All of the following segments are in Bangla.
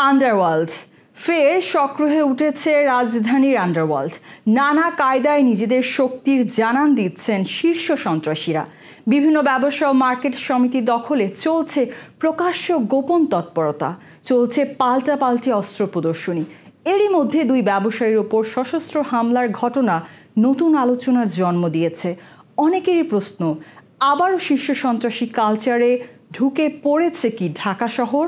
আন্ডারওয়ার্ল্ড ফের সক্রিয় হয়ে উঠেছে রাজধানীর আন্ডারওয়ার্ল্ড। নানা কায়দায় নিজেদের শক্তির জানান দিচ্ছেন শীর্ষ সন্ত্রাসীরা। বিভিন্ন ব্যবসা ও মার্কেট সমিতি দখলে চলছে প্রকাশ্য গোপন তৎপরতা, চলছে পাল্টাপাল্টি অস্ত্র প্রদর্শনী। এরই মধ্যে দুই ব্যবসায়ীর ওপর সশস্ত্র হামলার ঘটনা নতুন আলোচনার জন্ম দিয়েছে। অনেকেরই প্রশ্ন, আবারও শীর্ষ সন্ত্রাসী কালচারে ঢুকে পড়েছে কি ঢাকা শহর?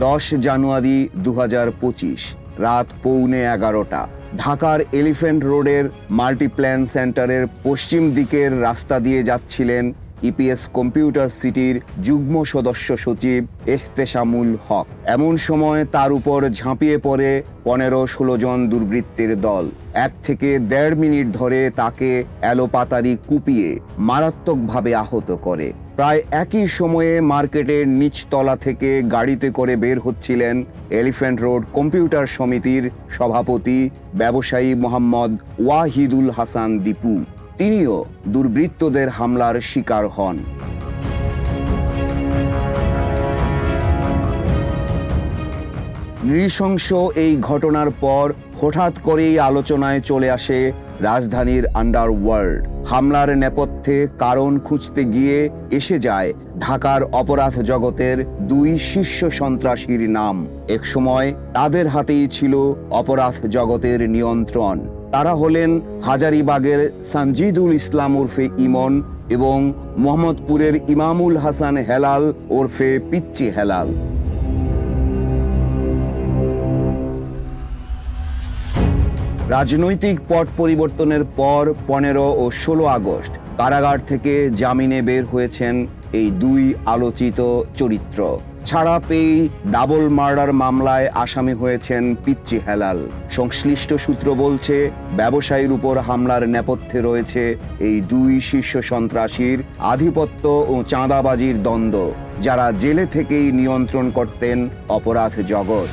10 জানুয়ারি 2025 রাত 11:15 ঢাকার এলিফ্যান্ট রোডের মাল্টিপ্ল্যান সেন্টারের পশ্চিম দিকের রাস্তা দিয়ে যাচ্ছিলেন ইপিএস কম্পিউটার সিটির যুগ্ম সদস্য সচিব এহতেশামুল হক। এমন সময় তার উপর ঝাঁপিয়ে পড়ে 15-16 জন দুর্বৃত্তের দল। 1 থেকে 1.5 মিনিট ধরে তাকে এলোপাতাড়ি কুপিয়ে মারাত্মকভাবে আহত করে। প্রায় একই সময়ে মার্কেটের নিচতলা থেকে গাড়িতে করে বের হচ্ছিলেন এলিফ্যান্ট রোড কম্পিউটার সমিতির সভাপতি ব্যবসায়ী মোহাম্মদ ওয়াহিদুল হাসান দীপু। তিনিও দুর্বৃত্তদের হামলার শিকার হন। নৃশংস এই ঘটনার পর হঠাৎ করেই আলোচনায় চলে আসে রাজধানীর আন্ডারওয়ার্ল্ড। হামলার নেপথ্যে কারণ খুঁজতে গিয়ে এসে যায় ঢাকার অপরাধ জগতের দুই শীর্ষ সন্ত্রাসীর নাম। একসময় তাদের হাতেই ছিল অপরাধ জগতের নিয়ন্ত্রণ। তারা হলেন হাজারীবাগের সানজিদুল ইসলাম ওরফে ইমন এবং মোহাম্মদপুরের ইমামুল হাসান হেলাল ওরফে পিচ্চি হেলাল। রাজনৈতিক পট পরিবর্তনের পর 15 ও 16 আগস্ট কারাগার থেকে জামিনে বের হয়েছেন এই দুই আলোচিত চরিত্র। ছাড়া পেয়ে ডাবল মার্ডার মামলায় আসামি হয়েছেন পিচ্চি হেলাল। সংশ্লিষ্ট সূত্র বলছে, ব্যবসায়ীর উপর হামলার নেপথ্যে রয়েছে এই দুই শীর্ষ সন্ত্রাসীর আধিপত্য ও চাঁদাবাজির দ্বন্দ্ব, যারা জেলে থেকেই নিয়ন্ত্রণ করতেন অপরাধ জগৎ।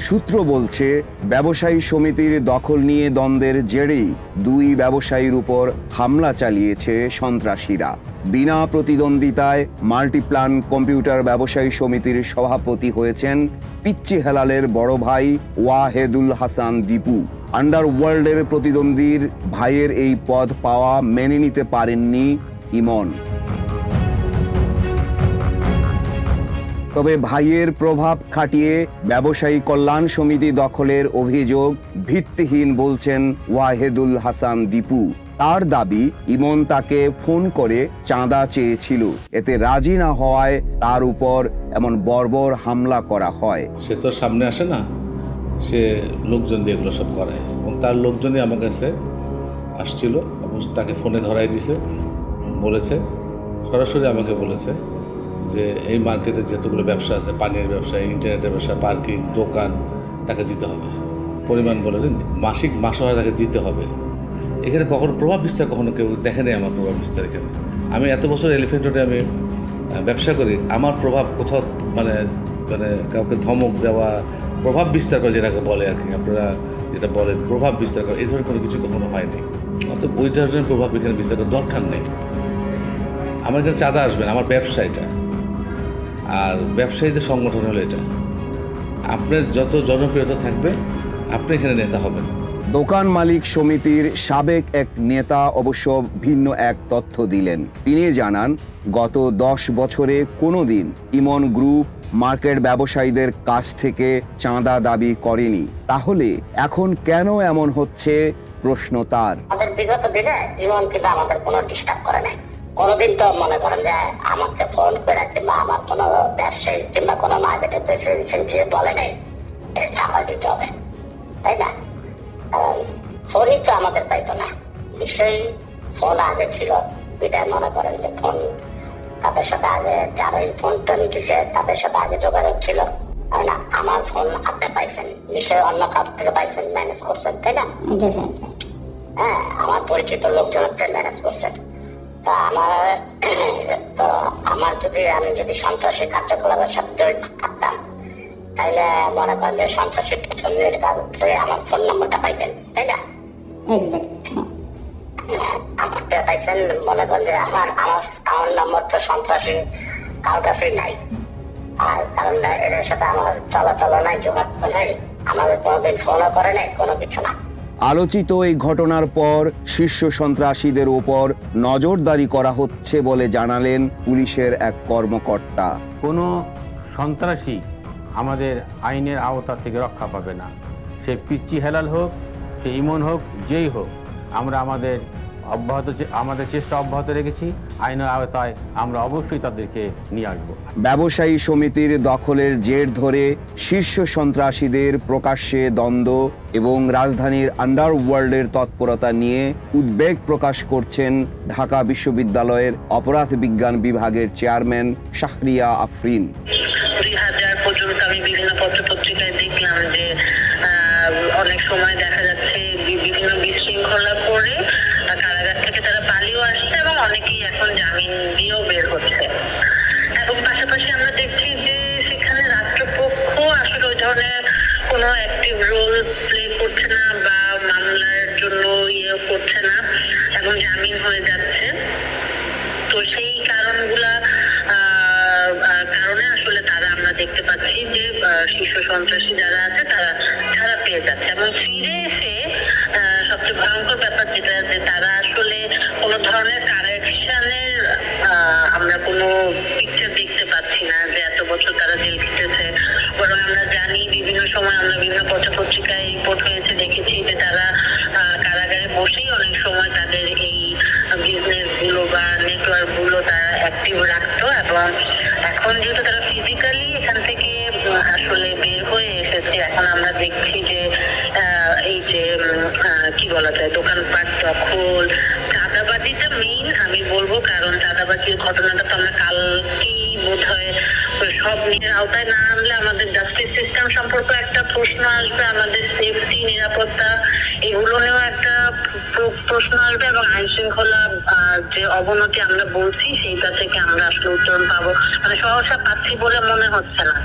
সূত্র বলছে, ব্যবসায়ী সমিতির দখল নিয়ে দ্বন্দ্বের জেরেই দুই ব্যবসায়ীর উপর হামলা চালিয়েছে সন্ত্রাসীরা। বিনা প্রতিদ্বন্দ্বিতায় মাল্টিপ্ল্যান কম্পিউটার ব্যবসায়ী সমিতির সভাপতি হয়েছেন পিচ্চি হেলালের বড় ভাই ওয়াহেদুল হাসান দীপু। আন্ডারওয়ার্ল্ডের প্রতিদ্বন্দ্বীর ভাইয়ের এই পদ পাওয়া মেনে নিতে পারেননি ইমন। তবে ভাইয়ের প্রভাব খাটিয়ে ব্যবসায়ী কল্যাণ সমিতি দখলের অভিযোগ ভিত্তিহীন বলছেন ওয়াহেদুল হাসান দীপু। তার দাবি, ইমন তাকে ফোন করে চাঁদা চেয়েছিল, এতে রাজি না হওয়ায় তার উপর এমন বর্বর হামলা করা হয়। সে তো সামনে আসে না, সে লোকজন দিয়ে এগুলো সব করায় এবং তার লোকজনই আমার কাছে আসছিল এবং তাকে ফোনে ধরাই দিছে, বলেছে সরাসরি আমাকে বলেছে যে এই মার্কেটে যতগুলো ব্যবসা আছে, পানির ব্যবসা, ইন্টারনেটের ব্যবসা, পার্কিং, দোকান, তাকে দিতে হবে পরিমাণ বলে দিন, মাসিক মাসহারা তাকে দিতে হবে। এখানে কখনো প্রভাব বিস্তার কখনো কেউ দেখে নেই আমার প্রভাব বিস্তার। এখানে আমি এত বছর এলিফ্যান্ট রোডে আমি ব্যবসা করি, আমার প্রভাব কোথাও মানে মানে কাউকে ধমক দেওয়া, প্রভাব বিস্তার করে যেটাকে বলে আর কি, আপনারা যেটা বলেন প্রভাব বিস্তার করে, এই ধরনের কোনো কিছু কখনো হয়নি। অর্থাৎ ওই ধরনের প্রভাব এখানে বিস্তার করার দরকার নেই। আমার এখানে চাঁদা আসবেন, আমার ব্যবসা এটা, আর ব্যবসায়ীদের সংগঠন হলো এটা। আপনার যত জনপ্রিয়তা থাকবে আপনি এখানে নেতা হবেন। দোকান মালিক সমিতির সাবেক এক নেতা অবশ্য ভিন্ন এক তথ্য দিলেন। তিনি জানান, গত 10 বছরে কোনোদিন ইমন গ্রুপ মার্কেট ব্যবসায়ীদের কাছ থেকে চাঁদা দাবি করেনি। তাহলে এখন কেন এমন হচ্ছে প্রশ্ন তার। আমাদের বিগত দিনে ইমন কিন্তু আমাদের কোনো ডিস্টার্ব করে নাই। কোনোদিন তো মনে করেন যে আমাকে ফোন করে কিংবা আমার কোনো ব্যবসায়ী কিংবা কোনো মার্কেটের প্রেসিডেন্ট বলে নেই টাকা দিতে হবে, তাই না? ফোনই তো আমাদের পাইতো না। নিশ্চয়ই ফোন আগে ছিল, এটা মনে করেন যে ফোন তাদের সাথে আগে যারা এই ফোনটা নিতেছে তাদের সাথে আগে যোগাযোগ ছিল। না, আমার ফোন আপনি পাইছেন, নিশ্চয়ই অন্য কারোর থেকে পাইছেন, ম্যানেজ করছেন, তাই না? হ্যাঁ, আমার পরিচিত লোকজনের থেকে ম্যানেজ করছেন। আমার যদি আমি যদি সন্ত্রাসী কার্যকলাপের সাথে জড়িত থাকতাম, তাহলে মনে করেন যে সন্ত্রাসী আমার ফোন নম্বরটা পাইতেন, তাই না? আমাকে পাইছেন মনে করেন যে আমার নম্বর তো সন্ত্রাসী কারোর কাছেই নাই, আর কারণ এদের সাথে আমার চলাচল নাই, যোগাযোগ নাই, আমাদের কোনোদিন ফোনও করে নাই, কোনো কিছু না। আলোচিত এই ঘটনার পর শীর্ষ সন্ত্রাসীদের উপর নজরদারি করা হচ্ছে বলে জানালেন পুলিশের এক কর্মকর্তা। কোনো সন্ত্রাসী আমাদের আইনের আওতা থেকে রক্ষা পাবে না, সে পিচ্চি হেলাল হোক, সে ইমন হোক, যেই হোক, আমরা আমাদের চেষ্টা অব্যাহত রেখেছি। আইনের আওতায় আমরা অবশ্যই তাদেরকে নিয়ে আসবো। ব্যবসায়ী সমিতির দখলের জের ধরে শীর্ষ সন্ত্রাসীদের প্রকাশ্যে দ্বন্দ্ব এবং রাজধানীর আন্ডারওয়ার্ল্ডের তৎপরতা নিয়ে উদ্বেগ প্রকাশ করছেন ঢাকা বিশ্ববিদ্যালয়ের অপরাধ বিজ্ঞান বিভাগের চেয়ারম্যান শাহরিয়া আফরিন। 2000 পর্যন্ত আমি বিভিন্ন পত্রপত্রিকায় দেখলাম যে অনেক সময় দেখা যাচ্ছে বিভিন্ন বিশৃঙ্খলা করে কারাগার থেকে তারা পালিয়েও আসছে এবং অনেকেই এখন জামিন দিয়েও বের হচ্ছে। এবং পাশাপাশি আমরা দেখছি যে সেখানে রাষ্ট্রপক্ষ আসলে ওই ধরনের কোনো অ্যাক্টিভ রোল প্লে করছে না বা মামলার জন্য করছে না এবং জামিন হয়ে যাচ্ছে। তো সেই কারণে আসলে আমরা দেখতে পাচ্ছি যে শীর্ষ সন্ত্রাসী যারা আছে তারা ছাড়া পেয়ে যাচ্ছে এবং ফিরে এসে সবচেয়ে ভয়ঙ্কর ব্যাপার যেটা যে তারা আসলে কোনো ধরনের কারেকশনের আমরা কোনো পিকচার দেখতে পাচ্ছি না যে এত বছর তারা জেল খেটেছে। বরং আমরা জানি বিভিন্ন সময় আমরা বিভিন্ন পত্রপত্রিকায় রিপোর্ট হয়েছে, দেখেছি যে তারা কারাগারে বসেই অনেক সময় তাদের এই বিজনেস গুলো বা নেটওয়ার্ক গুলো তারা অ্যাক্টিভ রাখতো এবং এখন যেহেতু তারা ফিজিক্যালি এখান থেকে আসলে বের হয়ে এসেছে, এখন আমরা দেখছি যে এই যে কি বলা যায় দোকানপাট দখল, চাঁদাবাজিটা মেইন আমি বলবো, কারণ চাঁদাবাজির ঘটনাটা তো আমরা কালকেই বোধ হয় সব নিজের আওতায় না আনলে আমাদের জাস্টিস সিস্টেম সম্পর্কে একটা প্রশ্ন আসবে, আমাদের সেফটি নিরাপত্তা এগুলো নিয়েও একটা প্রশ্ন আসবে এবং আইন শৃঙ্খলা যে অবনতি আমরা বলছি সেইটা থেকে আমরা আসলে উত্তরণ পাবো মানে সহসা পাচ্ছি বলে মনে হচ্ছে না।